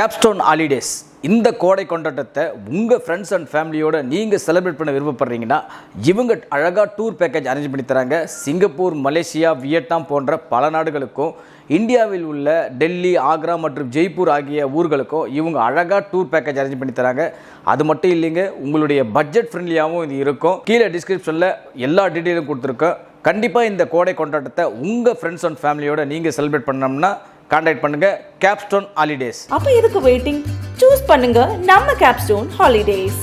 Capstone holidays இந்த கோடை கொண்டாட்டத்தை உங்கள் ஃப்ரெண்ட்ஸ் அண்ட் ஃபேமிலியோடு நீங்கள் செலிப்ரேட் பண்ண விருப்பப்படுறீங்கன்னா இவங்க அழகாக டூர் பேக்கேஜ் அரேஞ்ச் பண்ணி தராங்க. சிங்கப்பூர், மலேசியா, வியட்நாம் போன்ற பல நாடுகளுக்கும், இந்தியாவில் உள்ள டெல்லி, ஆக்ரா மற்றும் ஜெய்ப்பூர் ஆகிய ஊர்களுக்கும் இவங்க அழகாக டூர் பேக்கேஜ் அரேஞ்ச் பண்ணி தராங்க. அது மட்டும் இல்லைங்க, உங்களுடைய பட்ஜெட் ஃப்ரெண்ட்லியாகவும் இது இருக்கும். கீழே டிஸ்கிரிப்ஷனில் எல்லா டீட்டெயிலும் கொடுத்துருக்கோம். கண்டிப்பாக இந்த கோடை கொண்டாட்டத்தை உங்கள் ஃப்ரெண்ட்ஸ் அண்ட் ஃபேமிலியோடு நீங்கள் செலிப்ரேட் பண்ணோம்னா கான்டாக்ட் பண்ணுங்க கேப்ஸ்டோன் ஹாலிடேஸ். அப்ப எதுக்கு வெயிட்டிங்? சூஸ் பண்ணுங்க நம்ம கேப்ஸ்டோன் ஹாலிடேஸ்.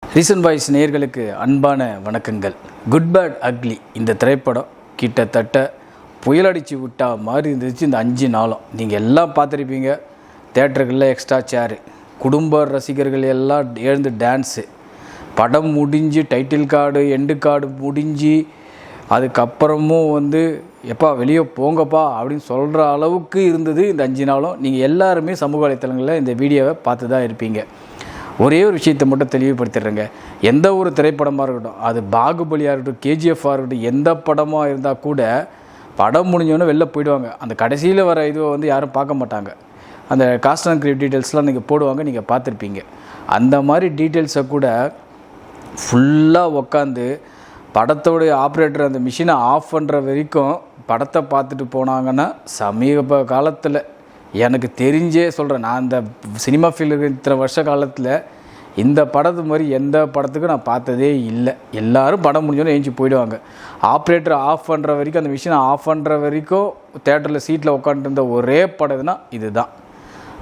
ரீசன்ட் வாய்ஸ் நேயர்களுக்கு அன்பான வணக்கங்கள். குட் பேட் அக்லி இந்த திரைப்படம் கிட்டத்தட்ட புயலடிச்சு விட்டா மாதிரி இருந்துச்சு. இந்த 5 நாளும் நீங்கள் எல்லாம் பார்த்துருப்பீங்க. தேட்டர்களில் எக்ஸ்ட்ரா சேரு, குடும்ப ரசிகர்கள் எல்லாம் எழுந்து டான்ஸு, படம் முடிஞ்சு டைட்டில் கார்டு, எண்டு கார்டு முடிஞ்சு அதுக்கப்புறமும் எப்பா வெளியே போங்கப்பா அப்படின்னு சொல்கிற அளவுக்கு இருந்தது இந்த 5 நாளும். நீங்கள் எல்லாருமே சமூக வலைத்தளங்களில் இந்த வீடியோவை பார்த்து தான் இருப்பீங்க. ஒரே ஒரு விஷயத்தை மட்டும் தெளிவுபடுத்திடுறேங்க. எந்த ஒரு திரைப்படமாக இருக்கட்டும், அது பாகுபலியாக இருக்கட்டும், கேஜிஎஃப்பாக இருக்கட்டும், எந்த படமாக இருந்தால் கூட படம் முடிஞ்சோன்னே வெளில போயிடுவாங்க. அந்த கடைசியில் வர இதுவை யாரும் பார்க்க மாட்டாங்க. அந்த காஸ்ட் அண்ட் கிரியேட் டீட்டெயில்ஸ்லாம் நீங்கள் போடுவாங்க, நீங்கள் பார்த்துருப்பீங்க. அந்த மாதிரி டீட்டெயில்ஸை கூட ஃபுல்லாக உக்காந்து படத்தோடைய ஆப்ரேட்டர் அந்த மிஷினை ஆஃப் பண்ணுற வரைக்கும் படத்தை பார்த்துட்டு போனாங்கன்னா, சமீப காலத்தில் எனக்கு தெரிஞ்சே சொல்கிறேன், நான் இந்த சினிமா ஃபீல்டு இத்தனை வருஷ காலத்தில் இந்த படத்து மாதிரி எந்த படத்துக்கும் நான் பார்த்ததே இல்லை. எல்லோரும் படம் முடிஞ்சோன்னே எழுஞ்சி போயிடுவாங்க. ஆப்ரேட்டர் ஆஃப் பண்ணுற வரைக்கும், அந்த மிஷினை ஆஃப் பண்ணுற வரைக்கும் தேட்டரில் சீட்டில் உட்காந்துருந்த ஒரே படம்னா இது தான்.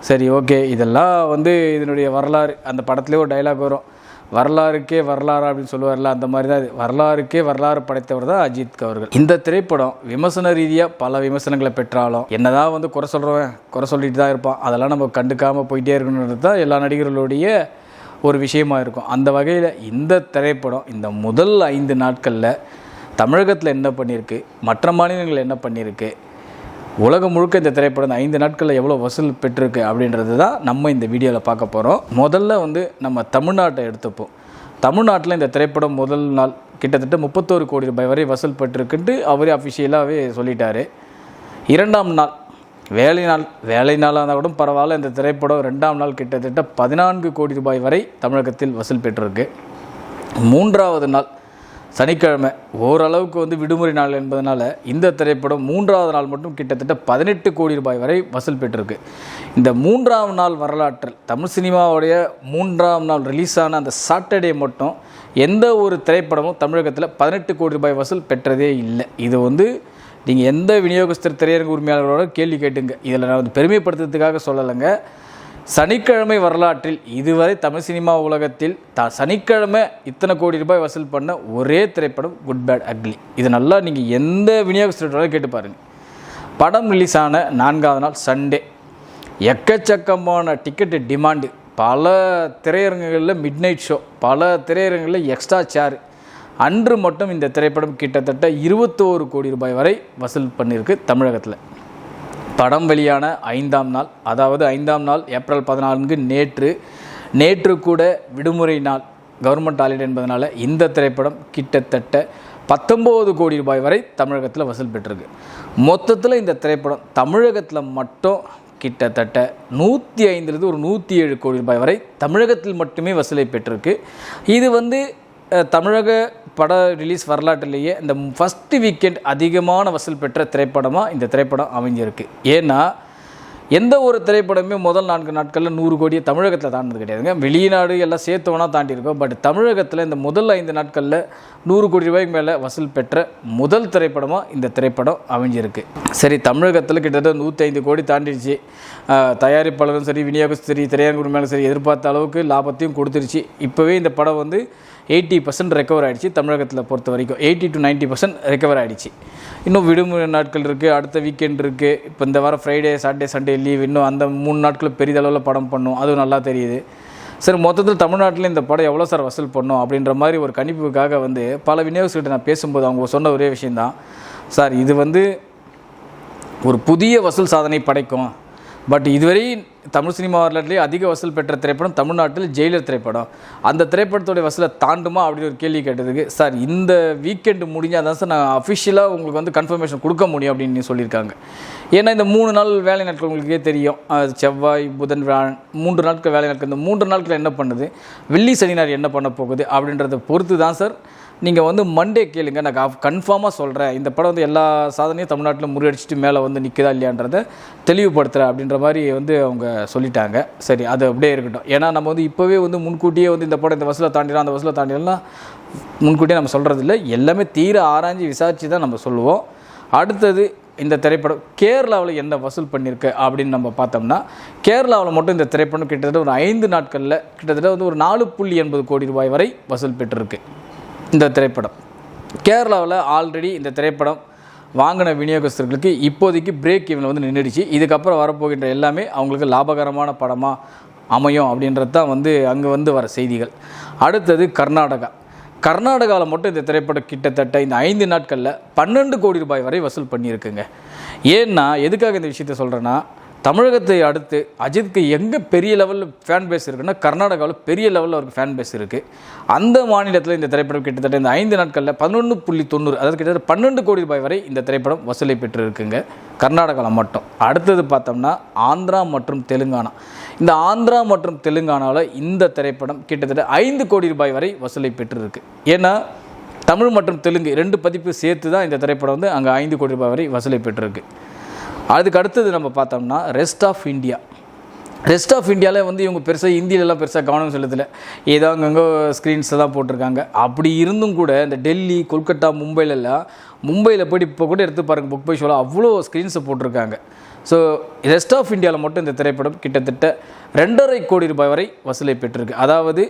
சரி, ஓகே, இதெல்லாம் இதனுடைய வரலாறு. அந்த படத்துலேயே ஒரு டைலாக் வரும், வரலாறுக்கே வரலாறு அப்படின்னு சொல்லுவார்ல, அந்த மாதிரி தான் இது. வரலாறுக்கே வரலாறு படைத்தவர் தான் அஜித் அவர்கள். இந்த திரைப்படம் விமர்சன ரீதியாக பல விமர்சனங்களை பெற்றாலும் என்னதான் குறை சொல்கிறவன் குறை சொல்லிட்டு தான் இருப்பான். அதெல்லாம் நம்ம கண்டுக்காமல் போயிட்டே இருக்கணுன்றது தான் எல்லா நடிகர்களுடைய ஒரு விஷயமாக இருக்கும். அந்த வகையில் இந்த திரைப்படம் இந்த முதல் 5 நாட்களில் தமிழகத்தில் என்ன பண்ணியிருக்கு, மற்ற மாநிலங்களில் என்ன பண்ணியிருக்கு, உலகம் முழுக்க இந்த திரைப்படம் இந்த 5 நாட்களில் எவ்வளோ வசூல் பெற்றிருக்கு அப்படின்றது தான் நம்ம இந்த வீடியோவில் பார்க்க போகிறோம். முதல்ல நம்ம தமிழ்நாட்டை எடுத்துப்போம். தமிழ்நாட்டில் இந்த திரைப்படம் முதல் நாள் கிட்டத்தட்ட 31 கோடி ரூபாய் வரை வசூல் பெற்றிருக்குன்ட்டு அவரே அஃபிஷியலாகவே சொல்லிட்டார். 2ஆம் நாள் வேலை நாளாக இருந்தால் கூட பரவாயில்ல, இந்த திரைப்படம் 2ஆம் நாள் கிட்டத்தட்ட 14 கோடி ரூபாய் வரை தமிழகத்தில் வசூல் பெற்றிருக்கு. 3ஆவது நாள் சனிக்கிழமை ஓரளவுக்கு விடுமுறை நாள் என்பதனால இந்த திரைப்படம் 3ஆவது நாள் மட்டும் கிட்டத்தட்ட 18 கோடி ரூபாய் வரை வசூல் பெற்றிருக்கு. இந்த 3ஆம் நாள் வரலாற்றில் தமிழ் சினிமாவுடைய 3ஆம் நாள் ரிலீஸ் ஆன அந்த சாட்டர்டே மட்டும் எந்த ஒரு திரைப்படமும் தமிழகத்தில் 18 கோடி ரூபாய் வசூல் பெற்றதே இல்லை. இது நீங்கள் எந்த விநியோகஸ்தர் திரையரங்கு உரிமையாளர்களோட கேள்வி கேட்டுங்க. இதில் நான் பெருமைப்படுத்துறதுக்காக சொல்லலைங்க. சனிக்கிழமை வரலாற்றில் இதுவரை தமிழ் சினிமா உலகத்தில் சனிக்கிழமை இத்தனை கோடி ரூபாய் வசூல் பண்ண ஒரே திரைப்படம் குட் பேட் அக்லி. இது நல்லா நீங்கள் எந்த விநியோகஸ்தரோட கேட்டு பாருங்கள். படம் ரிலீஸ் ஆன 4ஆவது நாள் சண்டே எக்கச்சக்கமான டிக்கெட்டு டிமாண்டு. பல திரையரங்குகளில் மிட் நைட் ஷோ, பல திரையரங்குகளில் எக்ஸ்ட்ரா சேர். அன்று மட்டும் இந்த திரைப்படம் கிட்டத்தட்ட 21 கோடி ரூபாய் வரை வசூல் பண்ணியிருக்கு தமிழகத்தில். படம் வெளியான 5ஆம் நாள், அதாவது 5ஆம் நாள் ஏப்ரல் 14 நேற்று கூட விடுமுறை நாள், கவர்மெண்ட் ஹாலிடே என்பதனால இந்த திரைப்படம் கிட்டத்தட்ட 19 கோடி ரூபாய் வரை தமிழகத்தில் வசூல் பெற்றிருக்கு. மொத்தத்தில் இந்த திரைப்படம் தமிழகத்தில் மட்டும் கிட்டத்தட்ட 105 ஒரு 107 கோடி ரூபாய் வரை தமிழகத்தில் மட்டுமே வசூலை பெற்றிருக்கு. இது தமிழக பட ரிலீஸ் வரலாற்றிலேயே இந்த ஃபஸ்ட்டு வீக்கெண்ட் அதிகமான வசூல் பெற்ற திரைப்படமாக இந்த திரைப்படம் அமைஞ்சிருக்கு. ஏன்னா எந்த ஒரு திரைப்படமே முதல் 4 நாட்களில் 100 கோடியை தமிழகத்தில் தாண்டினது கிடையாதுங்க. வெளிநாடு எல்லாம் சேர்த்தோன்னா தாண்டியிருக்கோம். பட் தமிழகத்தில் இந்த முதல் 5 நாட்களில் 100 கோடி ரூபாய்க்கு மேலே வசூல் பெற்ற முதல் திரைப்படமாக இந்த திரைப்படம் அமைஞ்சிருக்கு. சரி, தமிழகத்தில் கிட்டத்தட்ட 105 கோடி தாண்டிடுச்சு. தயாரிப்பாளரும் சரி, விநியோகஸ்தரும் சரி, திரையரங்கு உரிமையாளரும் சரி எதிர்பார்த்த அளவுக்கு லாபத்தையும் கொடுத்துருச்சு. இப்போவே இந்த படம் 80% ரெக்கவர் ஆகிடுச்சு. தமிழகத்தில் பொறுத்த வரைக்கும் 80 to 90% ரெக்கவர் ஆகிடுச்சு. இன்னும் விடுமுறை நாட்கள் இருக்குது, அடுத்த வீக்கெண்ட் இருக்குது. இப்போ இந்த வாரம் ஃப்ரைடே, சாட்டர்டே, சண்டே லீவ். இன்னும் அந்த 3 நாட்கள் பெரிதளவில் படம் பண்ணும், அதுவும் நல்லா தெரியுது. சரி, மொத்தத்தில் தமிழ்நாட்டில் இந்த படம் எவ்வளோ சார் வசூல் பண்ணும் அப்படின்ற மாதிரி ஒரு கணிப்புக்காக பல விநியோகஸ்கிட்ட நான் பேசும்போது அவங்க சொன்ன ஒரே விஷயந்தான், சார் இது ஒரு புதிய வசூல் சாதனை படைக்கும். பட் இதுவரை தமிழ் சினிமா வரலாற்றிலே அதிக வசூல் பெற்ற திரைப்படம் தமிழ்நாட்டில் ஜெயிலர் திரைப்படம். அந்த திரைப்படத்தோடைய வசூலை தாண்டுமா அப்படின்னு ஒரு கேள்வி கேட்டதுக்கு, சார் இந்த வீக்கெண்டு முடிஞ்சால் தான் சார் நான் அஃபிஷியலாக உங்களுக்கு வந்து கன்ஃபர்மேஷன் கொடுக்க முடியும் அப்படின்னு சொல்லியிருக்காங்க. ஏன்னா இந்த 3 நாள் வேலை நாட்கள் உங்களுக்கே தெரியும், செவ்வாய் புதன் வியாழன் 3 நாட்கள் வேலை நாட்கள். இந்த 3 நாட்கள் என்ன பண்ணுது, வெள்ளி சனி ஞாயிறு என்ன பண்ண போகுது அப்படின்றத பொறுத்து தான் சார். நீங்கள் வந்து மண்டே கேளுங்க, நான் கன்ஃபார்மாக சொல்கிறேன் இந்த படம் வந்து எல்லா சாதனையும் தமிழ்நாட்டில் முறியடிச்சிட்டு மேலே வந்து நிற்குதா இல்லையான்றதை தெளிவுபடுத்துகிறேன் அப்படின்ற மாதிரி வந்து அவங்க சொல்லிட்டாங்க. சரி, அது அப்படியே இருக்கட்டும். ஏன்னா நம்ம வந்து இப்போவே வந்து முன்கூட்டியே வந்து இந்த படம் இந்த வசூலை தாண்டிடும் அந்த வசூலை தாண்டிடலாம் முன்கூட்டியே நம்ம சொல்கிறதில்ல. எல்லாமே தீர ஆராய்ச்சி விசாரித்து தான் நம்ம சொல்லுவோம். அடுத்தது இந்த திரைப்படம் கேரளாவில் என்ன வசூல் பண்ணியிருக்கு அப்படின்னு நம்ம பார்த்தோம்னா, கேரளாவில் மட்டும் இந்த திரைப்படம் கிட்டத்தட்ட ஒரு 5 நாட்களில் கிட்டத்தட்ட வந்து ஒரு 4.80 கோடி ரூபாய் வரை வசூல் பெற்றிருக்கு. இந்த திரைப்படம் கேரளாவில் ஆல்ரெடி இந்த திரைப்படம் வாங்கின விநியோகஸ்தர்களுக்கு இப்போதைக்கு பிரேக் ஈவன் வந்து நின்றுடுச்சு. இதுக்கப்புறம் வரப்போகின்ற எல்லாமே அவங்களுக்கு லாபகரமான படமாக அமையும் அப்படின்றது தான் வந்து அங்கே வந்து வர செய்திகள். அடுத்தது கர்நாடகாவில் மட்டும் இந்த திரைப்படம் கிட்டத்தட்ட இந்த 5 நாட்களில் 12 கோடி ரூபாய் வரை வசூல் பண்ணியிருக்குங்க. ஏன்னா எதுக்காக இந்த விஷயத்த சொல்கிறேன்னா, தமிழகத்தை அடுத்து அஜித்துக்கு எங்கே பெரிய லெவலில் ஃபேன் பேஸ் இருக்குன்னா கர்நாடகாவில் பெரிய லெவலில் அவருக்கு ஃபேன் பேஸ் இருக்குது. அந்த மாநிலத்தில் இந்த திரைப்படம் கிட்டத்தட்ட இந்த 5 நாட்களில் 11.90 அதாவது கிட்டத்தட்ட 12 கோடி ரூபாய் வரை இந்த திரைப்படம் வசூலை பெற்று இருக்குங்க கர்நாடகாவில் மட்டும். அடுத்தது பார்த்தோம்னா ஆந்திரா மற்றும் தெலுங்கானா. இந்த ஆந்திரா மற்றும் தெலுங்கானாவில் இந்த திரைப்படம் கிட்டத்தட்ட 5 கோடி ரூபாய் வரை வசூலை பெற்றிருக்கு. ஏன்னா தமிழ் மற்றும் தெலுங்கு 2 பதிப்பு சேர்த்து தான் இந்த திரைப்படம் வந்து அங்கே 5 கோடி ரூபாய் வரை வசூலை பெற்றிருக்கு. அதுக்கு அடுத்தது நம்ம பார்த்தோம்னா ரெஸ்ட் ஆஃப் இந்தியாவில் வந்து இவங்க பெருசாக ஹிந்தியிலலாம் பெருசாக கவனம் செலுத்தலை, ஏதோ அங்கங்கே ஸ்க்ரீன்ஸை தான் போட்டிருக்காங்க. அப்படி இருந்தும் கூட இந்த டெல்லி கொல்கட்டா மும்பையில் போய்ட்டு இப்போ கூட எடுத்து பாருங்கள், புக் பை ஷோவில் அவ்வளோ ஸ்க்ரீன்ஸை போட்டிருக்காங்க. ஸோ ரெஸ்ட் ஆஃப் இந்தியாவில் மட்டும் இந்த திரைப்படம் கிட்டத்தட்ட 2.5 கோடி ரூபாய் வரை வசூலை பெற்றிருக்கு. அதாவது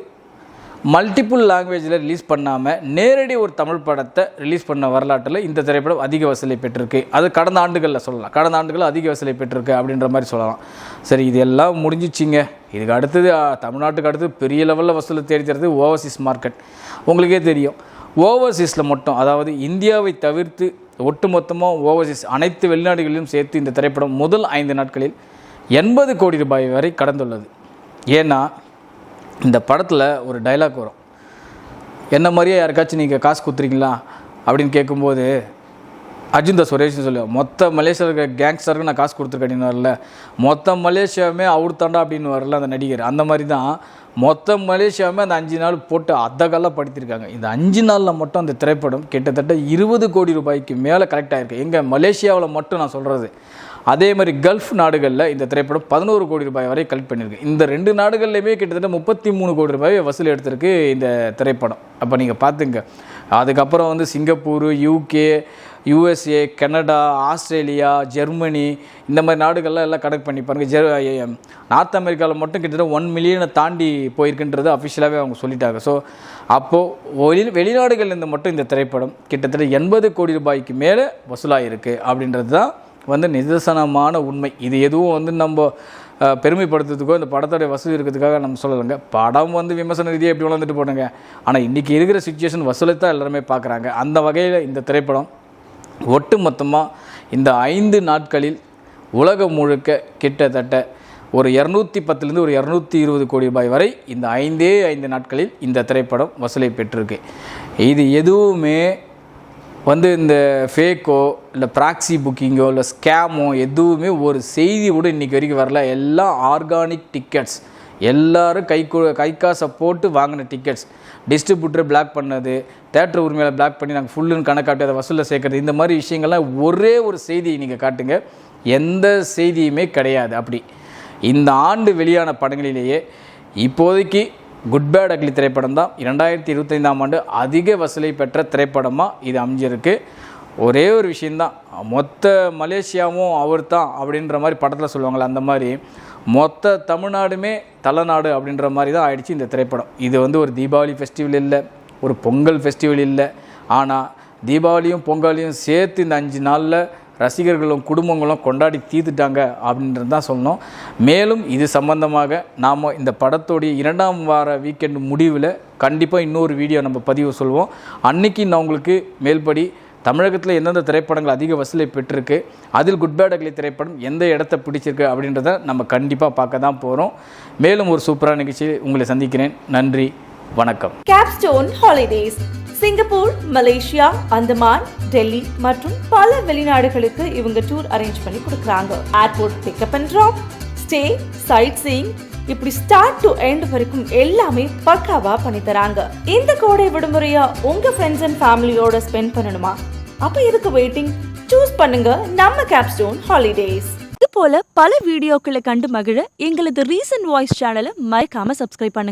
மல்டிபிள் லாங்குவேஜில் ரிலீஸ் பண்ணாமல் நேரடி ஒரு தமிழ் படத்தை ரிலீஸ் பண்ண வரலாற்றில் இந்த திரைப்படம் அதிக வசூலை பெற்றிருக்கு. அது கடந்த ஆண்டுகளில் சொல்லலாம், கடந்த ஆண்டுகளில் அதிக வசூலை பெற்றிருக்கு அப்படின்ற மாதிரி சொல்லலாம். சரி, இது எல்லாம் முடிஞ்சிச்சிங்க. இதுக்கு அடுத்தது தமிழ்நாட்டுக்கு அடுத்து பெரிய லெவலில் வசூலை தேடித்தரது ஓவர்சீஸ் மார்க்கெட். உங்களுக்கே தெரியும், ஓவர்சீஸில் மட்டும் அதாவது இந்தியாவை தவிர்த்து ஒட்டுமொத்தமாக ஓவர்சீஸ் அனைத்து வெளிநாடுகளிலும் சேர்த்து இந்த திரைப்படம் முதல் 5 நாட்களில் 80 கோடி ரூபாய் வரை கடந்துள்ளது. ஏன்னா இந்த படத்தில் ஒரு டைலாக் வரும், என்ன மாதிரியே யாருக்காச்சும் நீங்கள் காசு கொடுத்துறீங்களா அப்படின்னு கேட்கும்போது அர்ஜுன் சுரேஷ்னு சொல்லுவேன், மொத்த மலேசியா இருக்கிற கேங்ஸ்டருக்கு நான் காசு கொடுத்துருக்கேன்னு வரல, மொத்த மலேசியாவுமே அவர் தாண்டா அப்படின்னு வரல அந்த நடிகர். அந்த மாதிரி தான் மொத்த மலேசியாவுமே அந்த 5 நாள் போட்டு அதகெல்லாம் படுத்திருக்காங்க. இந்த 5 நாளில் மட்டும் அந்த திரைப்படம் கிட்டத்தட்ட 20 கோடி ரூபாய்க்கு மேலே கரெக்ட் ஆகிருக்கு. எங்கள் மலேசியாவில் மட்டும் நான் சொல்கிறது. அதே மாதிரி கல்ஃப் நாடுகளில் இந்த திரைப்படம் 11 கோடி ரூபாய் வரை கலெக்ட் பண்ணியிருக்கு. இந்த 2 நாடுகள்லையுமே கிட்டத்தட்ட 33 கோடி ரூபாய் வசூல் எடுத்திருக்கு இந்த திரைப்படம். அப்போ நீங்கள் பார்த்துங்க. அதுக்கப்புறம் வந்து Singapore, UK, USA, Canada, Australia, Germany இந்த மாதிரி நாடுகள்லாம் எல்லாம் கனெக்ட் பண்ணி பாருங்கள். நார்த் அமெரிக்காவில் மட்டும் கிட்டத்தட்ட 1 மில்லியனை தாண்டி போயிருக்குன்றது அஃபிஷியலாகவே அவங்க சொல்லிட்டாங்க. ஸோ அப்போது வெளிநாடுகள்லேருந்து மட்டும் இந்த திரைப்படம் கிட்டத்தட்ட 80 கோடி ரூபாய்க்கு மேலே வசூலாகிருக்கு அப்படின்றது தான் வந்து நிதர்சனமான உண்மை. இது எதுவும் வந்து நம்ம பெருமைப்படுத்துறதுக்கோ இந்த படத்தோடைய வசூல் இருக்கிறதுக்காக நம்ம சொல்லலைங்க. படம் வந்து விமர்சன ரீதியாக எப்படி வளர்ந்துட்டு போனாங்க, ஆனால் இன்றைக்கி இருக்கிற சுச்சுவேஷன் வசூலை தான் எல்லாருமே பார்க்குறாங்க. அந்த வகையில் இந்த திரைப்படம் ஒட்டு மொத்தமாக இந்த 5 நாட்களில் உலகம் முழுக்க கிட்டத்தட்ட ஒரு 210லேருந்து ஒரு 220 கோடி ரூபாய் வரை இந்த 5 நாட்களில் இந்த திரைப்படம் வசூலை பெற்றிருக்கு. இது எதுவுமே வந்து இந்த ஃபேக்கோ இல்லை ப்ராக்சி புக்கிங்கோ இல்லை ஸ்கேமோ எதுவுமே ஒரு செய்தி கூட இன்றைக்கி வரைக்கும் வரல. எல்லாம் ஆர்கானிக் டிக்கெட்ஸ், எல்லோரும் கை காசை போட்டு வாங்கின டிக்கெட்ஸ், டிஸ்ட்ரிபியூட்டரை பிளாக் பண்ணது, தேட்டர் உரிமையில் பிளாக் பண்ணி நாங்கள் ஃபுல்லுன்னு கணக்காட்டி அதை வசூலில் சேர்க்குறது, இந்த மாதிரி விஷயங்கள்லாம் ஒரே ஒரு செய்தி நீங்கள் காட்டுங்க, எந்த செய்தியுமே கிடையாது. அப்படி இந்த ஆண்டு வெளியான படங்களிலேயே இப்போதைக்கு குட் பேட் அக்லி திரைப்படம் தான் 2025ஆம் ஆண்டு அதிக வசூலை பெற்ற திரைப்படமாக இது அமைஞ்சிருக்கு. ஒரே ஒரு விஷயந்தான், மொத்த மலேசியாவும் அவர் தான் அப்படின்ற மாதிரி படத்தில் சொல்லுவாங்களே, அந்த மாதிரி மொத்த தமிழ்நாடுமே தலைநாடு அப்படின்ற மாதிரி தான் ஆயிடுச்சு இந்த திரைப்படம். இது வந்து ஒரு தீபாவளி ஃபெஸ்டிவல் இல்லை, ஒரு பொங்கல் ஃபெஸ்டிவல் இல்லை. ஆனால் தீபாவளியும் பொங்கலையும் சேர்த்து இந்த 5 நாளில் ரசிகர்களும் குடும்பங்களும் கொண்டாடி தீர்த்துட்டாங்க அப்படின்றது தான் சொல்லணும். மேலும் இது சம்பந்தமாக நாம் இந்த படத்தோடைய 2ஆம் வார வீக்கெண்டு முடிவில் கண்டிப்பாக இன்னொரு வீடியோ நம்ம பதிவு சொல்லுவோம். அன்றைக்கி நான் உங்களுக்கு மேல்படி தமிழகத்தில் எந்தெந்த திரைப்படங்கள் அதிக வசூலை பெற்றிருக்கு, அதில் குட் பேட் அக்லி திரைப்படம் எந்த இடத்த பிடிச்சிருக்கு அப்படின்றத நம்ம கண்டிப்பாக பார்க்க தான் போகிறோம். மேலும் ஒரு சூப்பரான நிகழ்ச்சியை உங்களை சந்திக்கிறேன். நன்றி, வணக்கம். Capstone Holidays Singapore, Malaysia, Andaman, Delhi மற்றும் பல வெளிநாடுகளுக்கு இவங்க டூர் அரேஞ்ச் பண்ணி கொடுக்குறாங்க. Airport pickup and drop, stay, sightseeing, இப்படி ஸ்டார்ட் டு எண்ட் வரைக்கும் எல்லாமே பக்காவா பண்ணி தராங்க. இந்த கோடை விடுமுறையா உங்க ஃப்ரெண்ட்ஸ் அண்ட் ஃபேமிலியோட ஸ்பெண்ட் பண்ணணுமா? அப்ப எதுக்கு வெயிட்டிங்? சூஸ் பண்ணுங்க நம்ம கேப்ஸ்டோன் ஹாலிடேஸ். இது போல பல வீடியோக்களை கண்டு மகிழ எங்களது ரீசன்ட் வாய்ஸ் சேனலை மறக்காம சப்ஸ்கிரைப் பண்ணுங்க.